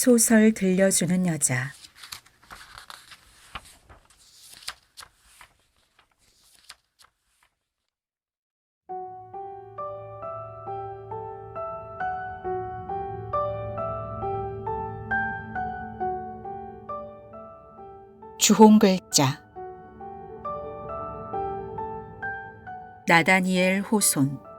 소설 들려주는 여자. 주홍 글자. 나다니엘 호손.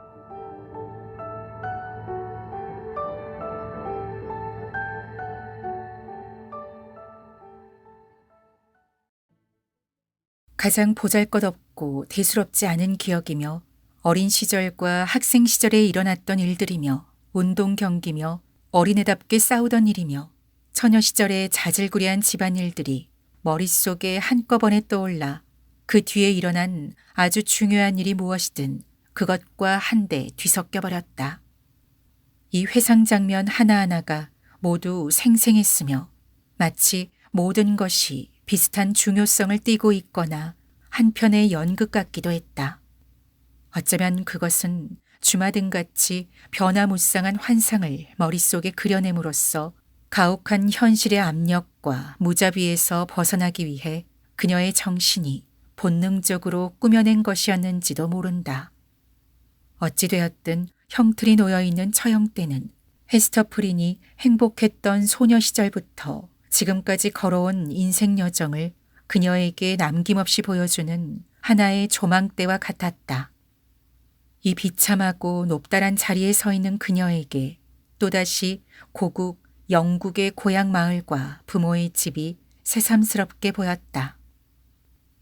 가장 보잘것없고 대수롭지 않은 기억이며 어린 시절과 학생 시절에 일어났던 일들이며 운동 경기며 어린애답게 싸우던 일이며 처녀 시절의 자질구레한 집안일들이 머릿속에 한꺼번에 떠올라 그 뒤에 일어난 아주 중요한 일이 무엇이든 그것과 한데 뒤섞여 버렸다. 이 회상 장면 하나하나가 모두 생생했으며 마치 모든 것이 비슷한 중요성을 띠고 있거나 한편의 연극 같기도 했다. 어쩌면 그것은 주마등같이 변화무쌍한 환상을 머릿속에 그려냄으로써 가혹한 현실의 압력과 무자비에서 벗어나기 위해 그녀의 정신이 본능적으로 꾸며낸 것이었는지도 모른다. 어찌되었든 형틀이 놓여있는 처형대는 헤스터 프린이 행복했던 소녀 시절부터 지금까지 걸어온 인생 여정을 그녀에게 남김없이 보여주는 하나의 조망대와 같았다. 이 비참하고 높다란 자리에 서 있는 그녀에게 또다시 고국 영국의 고향 마을과 부모의 집이 새삼스럽게 보였다.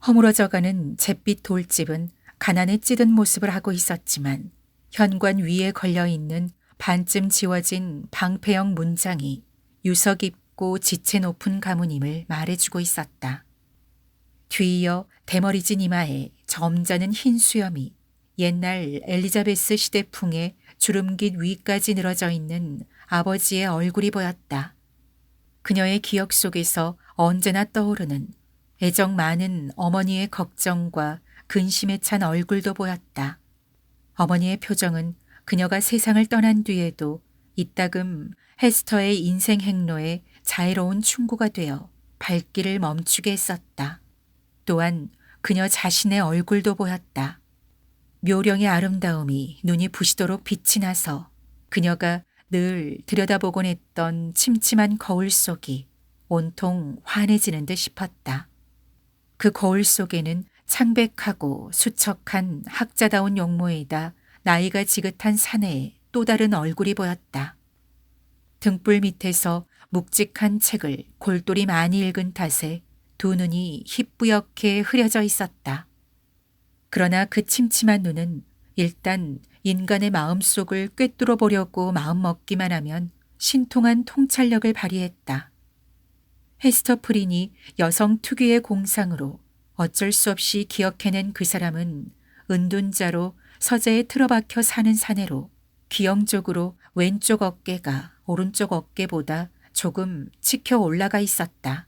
허물어져가는 잿빛 돌집은 가난에 찌든 모습을 하고 있었지만 현관 위에 걸려있는 반쯤 지워진 방패형 문장이 유서 깊고 지체 높은 가문임을 말해주고 있었다. 뒤이어 대머리진 이마에 점잖은 흰 수염이 옛날 엘리자베스 시대풍의 주름깃 위까지 늘어져 있는 아버지의 얼굴이 보였다. 그녀의 기억 속에서 언제나 떠오르는 애정 많은 어머니의 걱정과 근심에 찬 얼굴도 보였다. 어머니의 표정은 그녀가 세상을 떠난 뒤에도 이따금 헤스터의 인생 행로에 자애로운 충고가 되어 발길을 멈추게 했었다. 또한 그녀 자신의 얼굴도 보였다. 묘령의 아름다움이 눈이 부시도록 빛이 나서 그녀가 늘 들여다보곤 했던 침침한 거울 속이 온통 환해지는 듯 싶었다. 그 거울 속에는 창백하고 수척한 학자다운 용모에다 나이가 지긋한 사내의 또 다른 얼굴이 보였다. 등불 밑에서 묵직한 책을 골똘히 많이 읽은 탓에 두 눈이 희뿌옇게 흐려져 있었다. 그러나 그 침침한 눈은 일단 인간의 마음속을 꿰뚫어 보려고 마음먹기만 하면 신통한 통찰력을 발휘했다. 헤스터 프린이 여성 특유의 공상으로 어쩔 수 없이 기억해낸 그 사람은 은둔자로 서재에 틀어박혀 사는 사내로 기형적으로 왼쪽 어깨가 오른쪽 어깨보다 조금 치켜 올라가 있었다.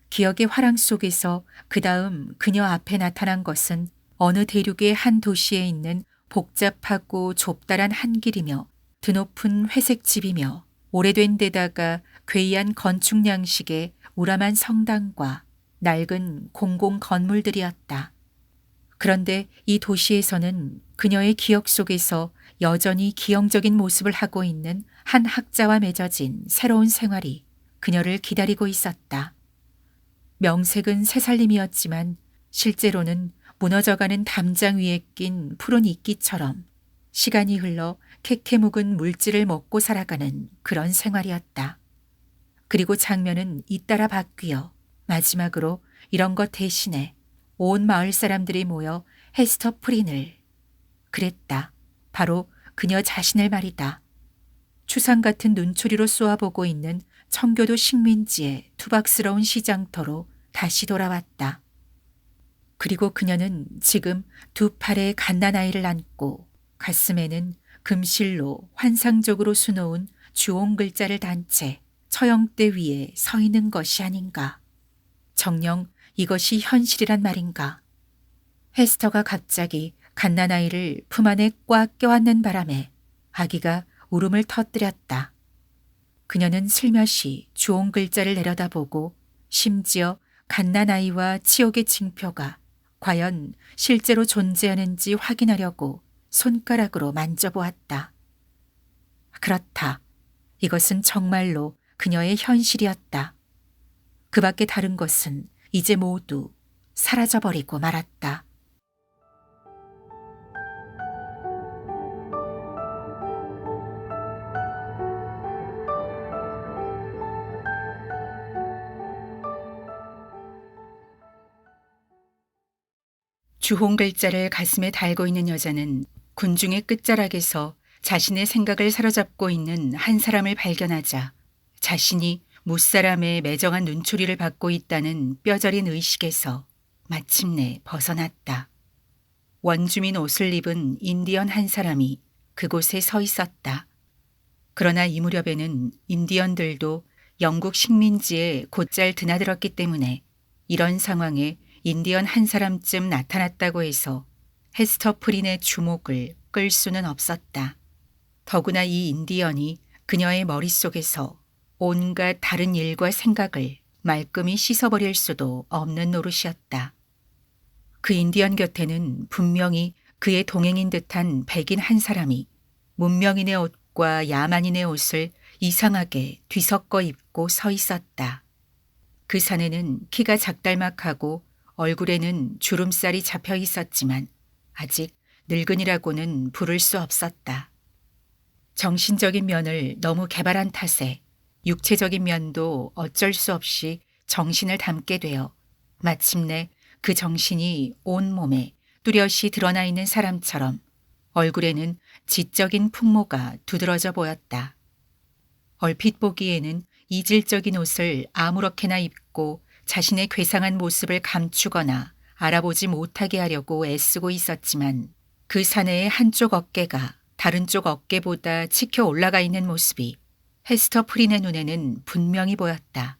기억의 화랑 속에서 그 다음 그녀 앞에 나타난 것은 어느 대륙의 한 도시에 있는 복잡하고 좁다란 한 길이며 드높은 회색 집이며 오래된 데다가 괴이한 건축 양식의 우람한 성당과 낡은 공공 건물들이었다. 그런데 이 도시에서는 그녀의 기억 속에서 여전히 기형적인 모습을 하고 있는 한 학자와 맺어진 새로운 생활이 그녀를 기다리고 있었다. 명색은 새살림이었지만 실제로는 무너져가는 담장 위에 낀 푸른 이끼처럼 시간이 흘러 캐캐 묵은 물질을 먹고 살아가는 그런 생활이었다. 그리고 장면은 잇따라 바뀌어 마지막으로 이런 것 대신에 온 마을 사람들이 모여 헤스터 프린을 그랬다. 바로 그녀 자신을 말이다. 추상 같은 눈초리로 쏘아보고 있는 청교도 식민지의 투박스러운 시장터로 다시 돌아왔다. 그리고 그녀는 지금 두 팔에 갓난아이를 안고 가슴에는 금실로 환상적으로 수놓은 주홍 글자를 단 채 처형대 위에 서 있는 것이 아닌가. 정녕 이것이 현실이란 말인가. 헤스터가 갑자기 갓난아이를 품 안에 꽉 껴안는 바람에 아기가 울음을 터뜨렸다. 그녀는 슬며시 주홍 글자를 내려다보고 심지어 갓난아이와 치욕의 징표가 과연 실제로 존재하는지 확인하려고 손가락으로 만져보았다. 그렇다. 이것은 정말로 그녀의 현실이었다. 그 밖에 다른 것은 이제 모두 사라져버리고 말았다. 주홍 글자를 가슴에 달고 있는 여자는 군중의 끝자락에서 자신의 생각을 사로잡고 있는 한 사람을 발견하자 자신이 무사람의 매정한 눈초리를 받고 있다는 뼈저린 의식에서 마침내 벗어났다. 원주민 옷을 입은 인디언 한 사람이 그곳에 서 있었다. 그러나 이 무렵에는 인디언들도 영국 식민지에 곧잘 드나들었기 때문에 이런 상황에 인디언 한 사람쯤 나타났다고 해서 헤스터 프린의 주목을 끌 수는 없었다. 더구나 이 인디언이 그녀의 머릿속에서 온갖 다른 일과 생각을 말끔히 씻어버릴 수도 없는 노릇이었다. 그 인디언 곁에는 분명히 그의 동행인 듯한 백인 한 사람이 문명인의 옷과 야만인의 옷을 이상하게 뒤섞어 입고 서 있었다. 그 사내는 키가 작달막하고 얼굴에는 주름살이 잡혀 있었지만 아직 늙은이라고는 부를 수 없었다. 정신적인 면을 너무 개발한 탓에 육체적인 면도 어쩔 수 없이 정신을 담게 되어 마침내 그 정신이 온몸에 뚜렷이 드러나 있는 사람처럼 얼굴에는 지적인 풍모가 두드러져 보였다. 얼핏 보기에는 이질적인 옷을 아무렇게나 입고 자신의 괴상한 모습을 감추거나 알아보지 못하게 하려고 애쓰고 있었지만 그 사내의 한쪽 어깨가 다른 쪽 어깨보다 치켜 올라가 있는 모습이 헤스터 프린의 눈에는 분명히 보였다.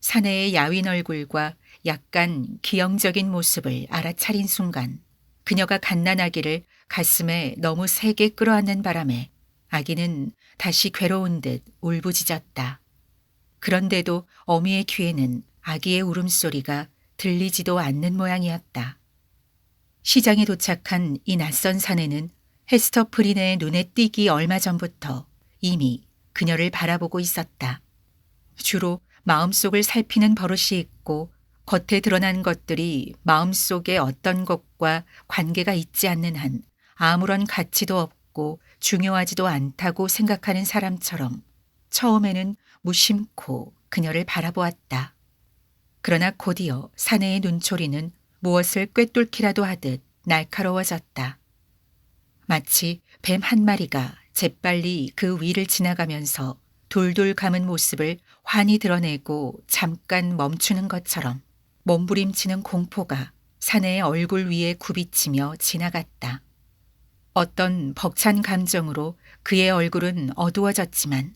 사내의 야윈 얼굴과 약간 기형적인 모습을 알아차린 순간 그녀가 갓난아기를 가슴에 너무 세게 끌어안는 바람에 아기는 다시 괴로운 듯 울부짖었다. 그런데도 어미의 귀에는 아기의 울음소리가 들리지도 않는 모양이었다. 시장에 도착한 이 낯선 사내는 헤스터 프린의 눈에 띄기 얼마 전부터 이미 그녀를 바라보고 있었다. 주로 마음속을 살피는 버릇이 있고 겉에 드러난 것들이 마음속에 어떤 것과 관계가 있지 않는 한 아무런 가치도 없고 중요하지도 않다고 생각하는 사람처럼 처음에는 무심코 그녀를 바라보았다. 그러나 곧이어 사내의 눈초리는 무엇을 꿰뚫기라도 하듯 날카로워졌다. 마치 뱀 한 마리가 재빨리 그 위를 지나가면서 돌돌 감은 모습을 환히 드러내고 잠깐 멈추는 것처럼 몸부림치는 공포가 사내의 얼굴 위에 굽이치며 지나갔다. 어떤 벅찬 감정으로 그의 얼굴은 어두워졌지만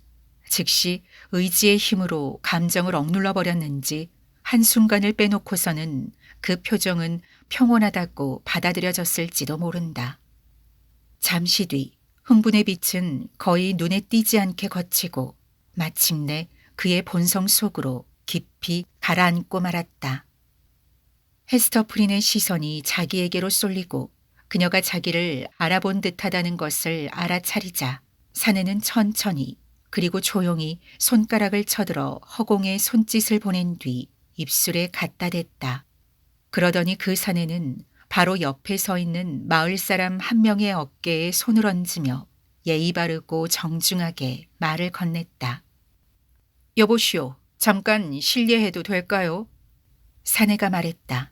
즉시 의지의 힘으로 감정을 억눌러 버렸는지 한순간을 빼놓고서는 그 표정은 평온하다고 받아들여졌을지도 모른다. 잠시 뒤 흥분의 빛은 거의 눈에 띄지 않게 거치고 마침내 그의 본성 속으로 깊이 가라앉고 말았다. 헤스터 프린의 시선이 자기에게로 쏠리고 그녀가 자기를 알아본 듯하다는 것을 알아차리자 사내는 천천히 그리고 조용히 손가락을 쳐들어 허공에 손짓을 보낸 뒤 입술에 갖다 댔다. 그러더니 그 사내는 바로 옆에 서 있는 마을 사람 한 명의 어깨에 손을 얹으며 예의 바르고 정중하게 말을 건넸다. 여보시오, 잠깐 실례해도 될까요? 사내가 말했다.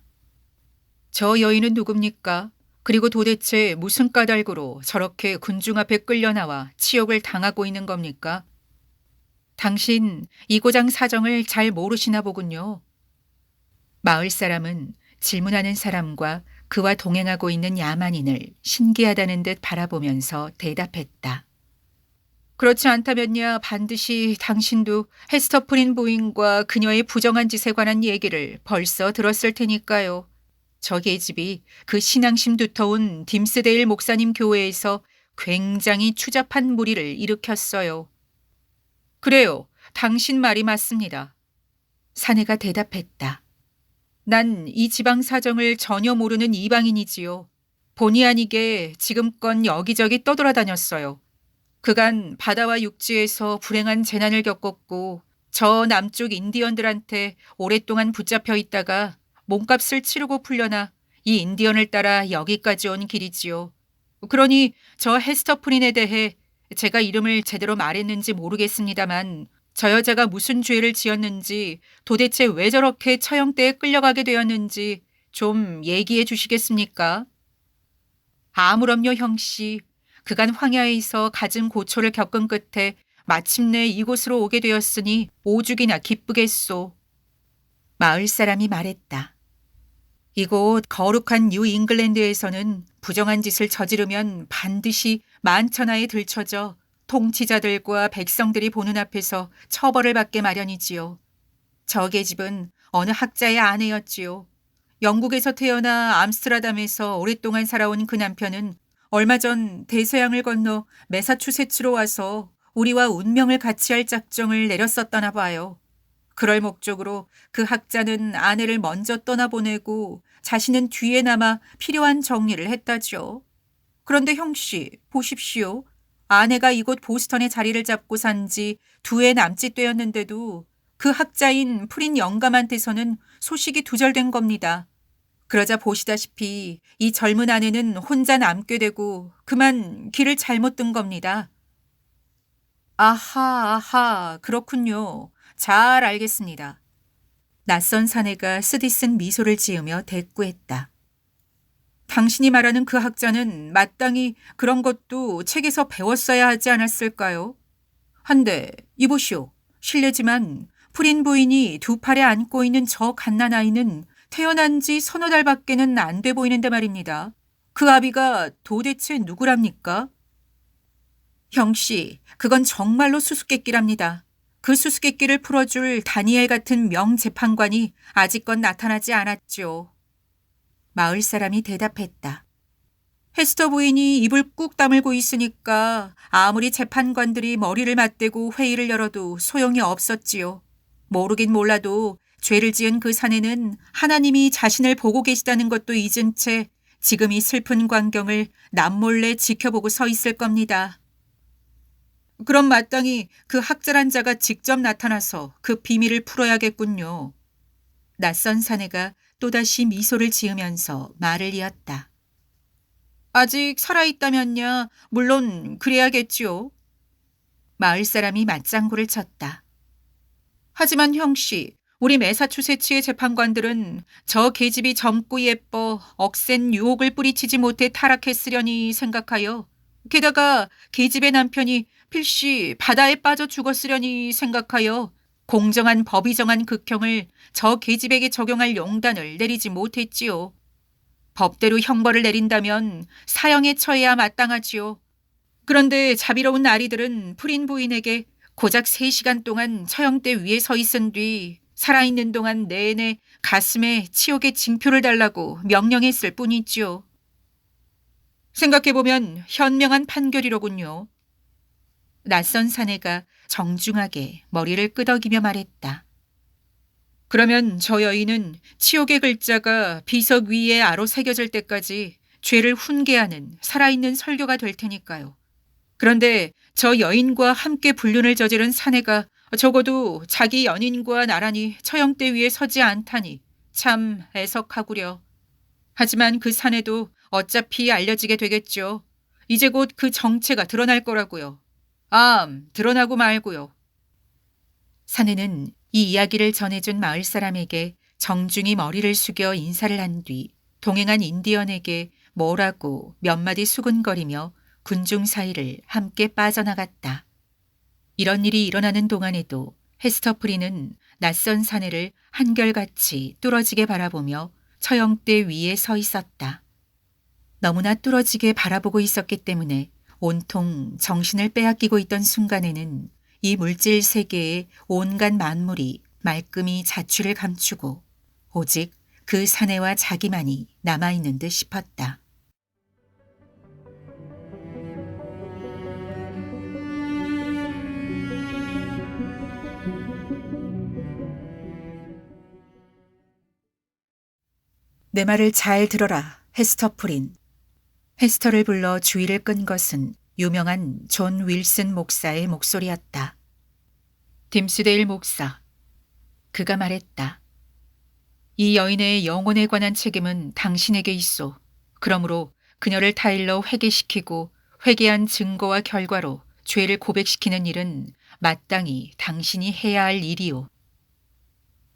저 여인은 누굽니까? 그리고 도대체 무슨 까닭으로 저렇게 군중 앞에 끌려나와 치욕을 당하고 있는 겁니까? 당신 이 고장 사정을 잘 모르시나 보군요. 마을 사람은 질문하는 사람과 그와 동행하고 있는 야만인을 신기하다는 듯 바라보면서 대답했다. 그렇지 않다면야 반드시 당신도 헤스터 프린 부인과 그녀의 부정한 짓에 관한 얘기를 벌써 들었을 테니까요. 저 계집이 그 신앙심 두터운 딤스데일 목사님 교회에서 굉장히 추잡한 무리를 일으켰어요. 그래요. 당신 말이 맞습니다. 사내가 대답했다. 난 이 지방 사정을 전혀 모르는 이방인이지요. 본의 아니게 지금껏 여기저기 떠돌아다녔어요. 그간 바다와 육지에서 불행한 재난을 겪었고 저 남쪽 인디언들한테 오랫동안 붙잡혀 있다가 몸값을 치르고 풀려나 이 인디언을 따라 여기까지 온 길이지요. 그러니 저 헤스터 프린에 대해 제가 이름을 제대로 말했는지 모르겠습니다만 저 여자가 무슨 죄를 지었는지 도대체 왜 저렇게 처형대에 끌려가게 되었는지 좀 얘기해 주시겠습니까? 아무럼요, 형씨. 그간 황야에서 갖은 고초를 겪은 끝에 마침내 이곳으로 오게 되었으니 오죽이나 기쁘겠소. 마을 사람이 말했다. 이곳 거룩한 뉴 잉글랜드에서는 부정한 짓을 저지르면 반드시 만천하에 들쳐져 통치자들과 백성들이 보는 앞에서 처벌을 받게 마련이지요. 저 계집은 어느 학자의 아내였지요. 영국에서 태어나 암스테르담에서 오랫동안 살아온 그 남편은 얼마 전 대서양을 건너 매사추세츠로 와서 우리와 운명을 같이 할 작정을 내렸었다나 봐요. 그럴 목적으로 그 학자는 아내를 먼저 떠나보내고 자신은 뒤에 남아 필요한 정리를 했다죠. 그런데 형씨, 보십시오. 아내가 이곳 보스턴에 자리를 잡고 산 지 2해 남짓 되었는데도 그 학자인 프린 영감한테서는 소식이 두절된 겁니다. 그러자 보시다시피 이 젊은 아내는 혼자 남게 되고 그만 길을 잘못 든 겁니다. 아하, 그렇군요. 잘 알겠습니다. 낯선 사내가 쓰디쓴 미소를 지으며 대꾸했다. 당신이 말하는 그 학자는 마땅히 그런 것도 책에서 배웠어야 하지 않았을까요? 한데 이보시오. 실례지만 프린 부인이 두 팔에 안고 있는 저 갓난아이는 태어난 지 서너 달밖에는 안 돼 보이는데 말입니다. 그 아비가 도대체 누구랍니까? 형씨, 그건 정말로 수수께끼랍니다. 그 수수께끼를 풀어줄 다니엘 같은 명재판관이 아직껏 나타나지 않았죠. 마을 사람이 대답했다. 헤스터 부인이 입을 꾹 다물고 있으니까 아무리 재판관들이 머리를 맞대고 회의를 열어도 소용이 없었지요. 모르긴 몰라도 죄를 지은 그 사내는 하나님이 자신을 보고 계시다는 것도 잊은 채 지금 이 슬픈 광경을 남몰래 지켜보고 서 있을 겁니다. 그럼 마땅히 그 학자란 자가 직접 나타나서 그 비밀을 풀어야겠군요. 낯선 사내가 또다시 미소를 지으면서 말을 이었다. 아직 살아있다면야 물론 그래야겠지요. 마을 사람이 맞장구를 쳤다. 하지만 형씨, 우리 매사추세츠의 재판관들은 저 계집이 젊고 예뻐 억센 유혹을 뿌리치지 못해 타락했으려니 생각하여 게다가 계집의 남편이 필시 바다에 빠져 죽었으려니 생각하여 공정한 법이 정한 극형을 저 계집에게 적용할 용단을 내리지 못했지요. 법대로 형벌을 내린다면 사형에 처해야 마땅하지요. 그런데 자비로운 나리들은 프린 부인에게 고작 3시간 동안 처형대 위에 서 있은 뒤 살아있는 동안 내내 가슴에 치욕의 징표를 달라고 명령했을 뿐이지요. 생각해보면 현명한 판결이로군요. 낯선 사내가 정중하게 머리를 끄덕이며 말했다. 그러면 저 여인은 치욕의 글자가 비석 위에 아로 새겨질 때까지 죄를 훈계하는 살아있는 설교가 될 테니까요. 그런데 저 여인과 함께 불륜을 저지른 사내가 적어도 자기 연인과 나란히 처형대 위에 서지 않다니 참 애석하구려. 하지만 그 사내도 어차피 알려지게 되겠죠. 이제 곧 그 정체가 드러날 거라고요. 드러나고 말고요. 사내는 이 이야기를 전해준 마을 사람에게 정중히 머리를 숙여 인사를 한 뒤 동행한 인디언에게 뭐라고 몇 마디 수군거리며 군중 사이를 함께 빠져나갔다. 이런 일이 일어나는 동안에도 헤스터프리는 낯선 사내를 한결같이 뚫어지게 바라보며 처형대 위에 서 있었다. 너무나 뚫어지게 바라보고 있었기 때문에 온통 정신을 빼앗기고 있던 순간에는 이 물질 세계의 온갖 만물이 말끔히 자취를 감추고 오직 그 사내와 자기만이 남아있는 듯 싶었다. 내 말을 잘 들어라, 헤스터 프린. 헤스터를 불러 주의를 끈 것은 유명한 존 윌슨 목사의 목소리였다. 딤스데일 목사. 그가 말했다. 이 여인의 영혼에 관한 책임은 당신에게 있소. 그러므로 그녀를 타일러 회개시키고 회개한 증거와 결과로 죄를 고백시키는 일은 마땅히 당신이 해야 할 일이오.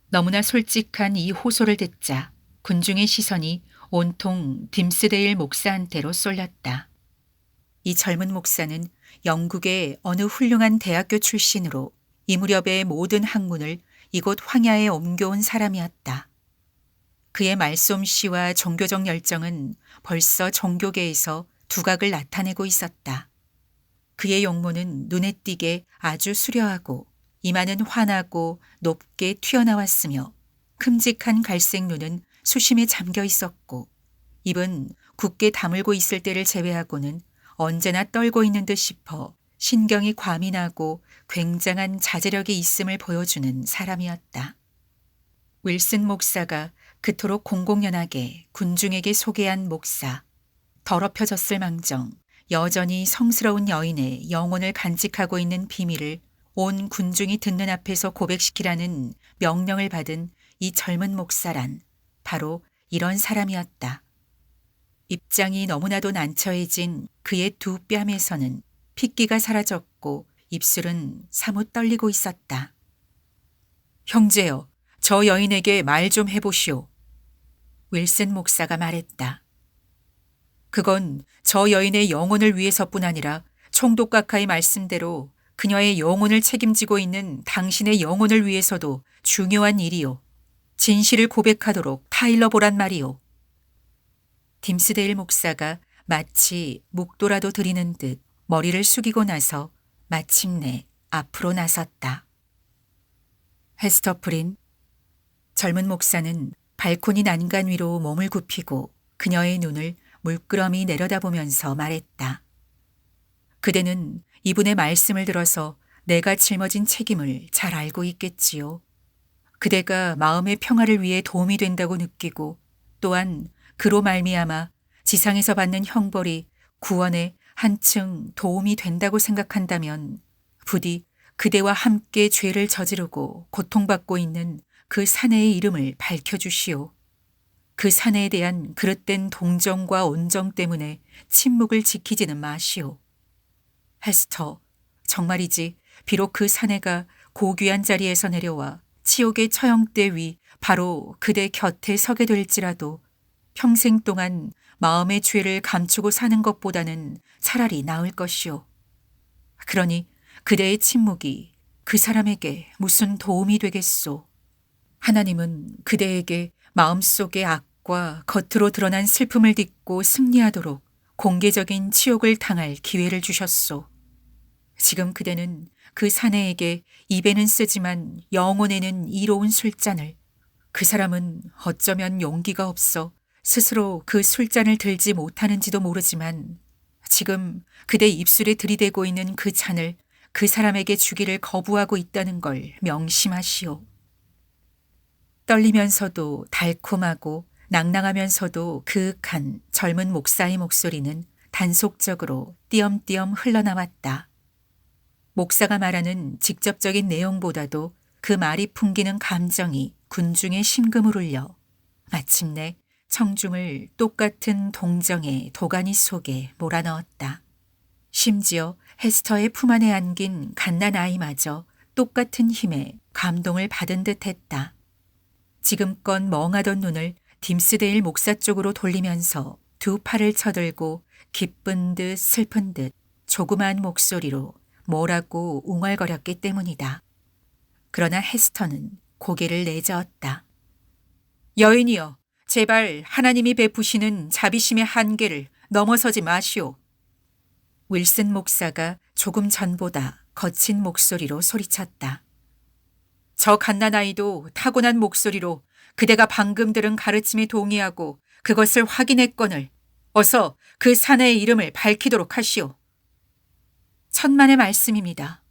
너무나 솔직한 이 호소를 듣자 군중의 시선이 온통 딤스데일 목사한테로 쏠렸다. 이 젊은 목사는 영국의 어느 훌륭한 대학교 출신으로 이 무렵의 모든 학문을 이곳 황야에 옮겨온 사람이었다. 그의 말솜씨와 종교적 열정은 벌써 종교계에서 두각을 나타내고 있었다. 그의 용모는 눈에 띄게 아주 수려하고 이마는 환하고 높게 튀어나왔으며 큼직한 갈색 눈은 수심에 잠겨 있었고 입은 굳게 다물고 있을 때를 제외하고는 언제나 떨고 있는 듯 싶어 신경이 과민하고 굉장한 자제력이 있음을 보여주는 사람이었다. 윌슨 목사가 그토록 공공연하게 군중에게 소개한 목사, 더럽혀졌을 망정 여전히 성스러운 여인의 영혼을 간직하고 있는 비밀을 온 군중이 듣는 앞에서 고백시키라는 명령을 받은 이 젊은 목사란 바로 이런 사람이었다. 입장이 너무나도 난처해진 그의 두 뺨에서는 핏기가 사라졌고 입술은 사뭇 떨리고 있었다. 형제여, 저 여인에게 말 좀 해보시오. 윌슨 목사가 말했다. 그건 저 여인의 영혼을 위해서뿐 아니라 총독각하의 말씀대로 그녀의 영혼을 책임지고 있는 당신의 영혼을 위해서도 중요한 일이요. 진실을 고백하도록 타일러 보란 말이요. 딤스데일 목사가 마치 묵도라도 드리는 듯 머리를 숙이고 나서 마침내 앞으로 나섰다. 헤스터 프린. 젊은 목사는 발코니 난간 위로 몸을 굽히고 그녀의 눈을 물끄러미 내려다보면서 말했다. 그대는 이분의 말씀을 들어서 내가 짊어진 책임을 잘 알고 있겠지요. 그대가 마음의 평화를 위해 도움이 된다고 느끼고 또한 그로 말미암아 지상에서 받는 형벌이 구원에 한층 도움이 된다고 생각한다면 부디 그대와 함께 죄를 저지르고 고통받고 있는 그 사내의 이름을 밝혀주시오. 그 사내에 대한 그릇된 동정과 온정 때문에 침묵을 지키지는 마시오. 헤스터, 정말이지 비록 그 사내가 고귀한 자리에서 내려와 치욕의 처형대 위 바로 그대 곁에 서게 될지라도 평생 동안 마음의 죄를 감추고 사는 것보다는 차라리 나을 것이오. 그러니 그대의 침묵이 그 사람에게 무슨 도움이 되겠소. 하나님은 그대에게 마음속의 악과 겉으로 드러난 슬픔을 딛고 승리하도록 공개적인 치욕을 당할 기회를 주셨소. 지금 그대는 그 사내에게 입에는 쓰지만 영혼에는 이로운 술잔을, 그 사람은 어쩌면 용기가 없어 스스로 그 술잔을 들지 못하는지도 모르지만 지금 그대 입술에 들이대고 있는 그 잔을 그 사람에게 주기를 거부하고 있다는 걸 명심하시오. 떨리면서도 달콤하고 낭낭하면서도 그윽한 젊은 목사의 목소리는 단속적으로 띄엄띄엄 흘러나왔다. 목사가 말하는 직접적인 내용보다도 그 말이 풍기는 감정이 군중의 심금을 울려 마침내 청중을 똑같은 동정의 도가니 속에 몰아넣었다. 심지어 헤스터의 품 안에 안긴 갓난아이마저 똑같은 힘에 감동을 받은 듯했다. 지금껏 멍하던 눈을 딤스데일 목사 쪽으로 돌리면서 두 팔을 쳐들고 기쁜 듯 슬픈 듯 조그마한 목소리로 뭐라고 웅얼거렸기 때문이다. 그러나 헤스터는 고개를 내저었다. 여인이여, 제발 하나님이 베푸시는 자비심의 한계를 넘어서지 마시오. 윌슨 목사가 조금 전보다 거친 목소리로 소리쳤다. 저 갓난아이도 타고난 목소리로 그대가 방금 들은 가르침에 동의하고 그것을 확인했거늘 어서 그 사내의 이름을 밝히도록 하시오. 천만의 말씀입니다.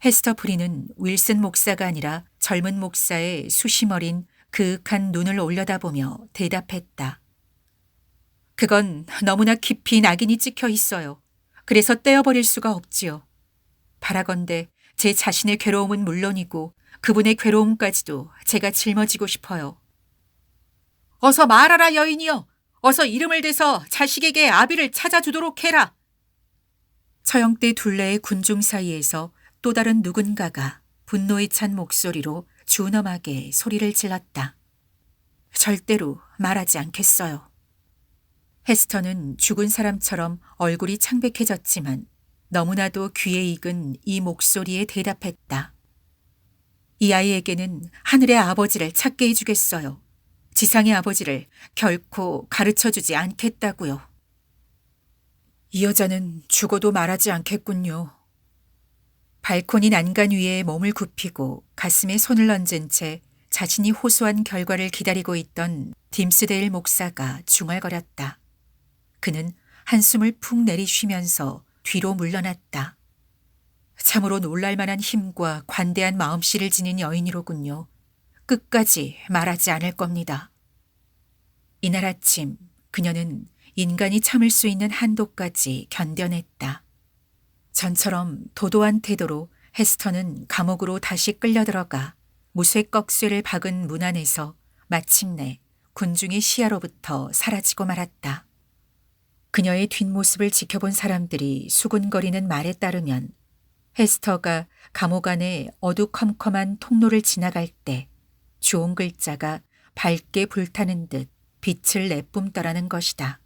헤스터 프린은 윌슨 목사가 아니라 젊은 목사의 수심 어린 그윽한 눈을 올려다보며 대답했다. 그건 너무나 깊이 낙인이 찍혀 있어요. 그래서 떼어버릴 수가 없지요. 바라건대 제 자신의 괴로움은 물론이고 그분의 괴로움까지도 제가 짊어지고 싶어요. 어서 말하라 여인이여. 어서 이름을 대서 자식에게 아비를 찾아주도록 해라. 처형대 둘레의 군중 사이에서 또 다른 누군가가 분노에 찬 목소리로 준엄하게 소리를 질렀다. 절대로 말하지 않겠어요. 헤스터는 죽은 사람처럼 얼굴이 창백해졌지만 너무나도 귀에 익은 이 목소리에 대답했다. 이 아이에게는 하늘의 아버지를 찾게 해주겠어요. 지상의 아버지를 결코 가르쳐주지 않겠다고요. 이 여자는 죽어도 말하지 않겠군요. 발코니 난간 위에 몸을 굽히고 가슴에 손을 얹은 채 자신이 호소한 결과를 기다리고 있던 딤스데일 목사가 중얼거렸다. 그는 한숨을 푹 내리쉬면서 뒤로 물러났다. 참으로 놀랄만한 힘과 관대한 마음씨를 지닌 여인이로군요. 끝까지 말하지 않을 겁니다. 이날 아침 그녀는 인간이 참을 수 있는 한도까지 견뎌냈다. 전처럼 도도한 태도로 헤스터는 감옥으로 다시 끌려들어가 무쇠꺽쇠를 박은 문 안에서 마침내 군중의 시야로부터 사라지고 말았다. 그녀의 뒷모습을 지켜본 사람들이 수군거리는 말에 따르면 헤스터가 감옥 안의 어두컴컴한 통로를 지나갈 때 좋은 글자가 밝게 불타는 듯 빛을 내뿜더라는 것이다.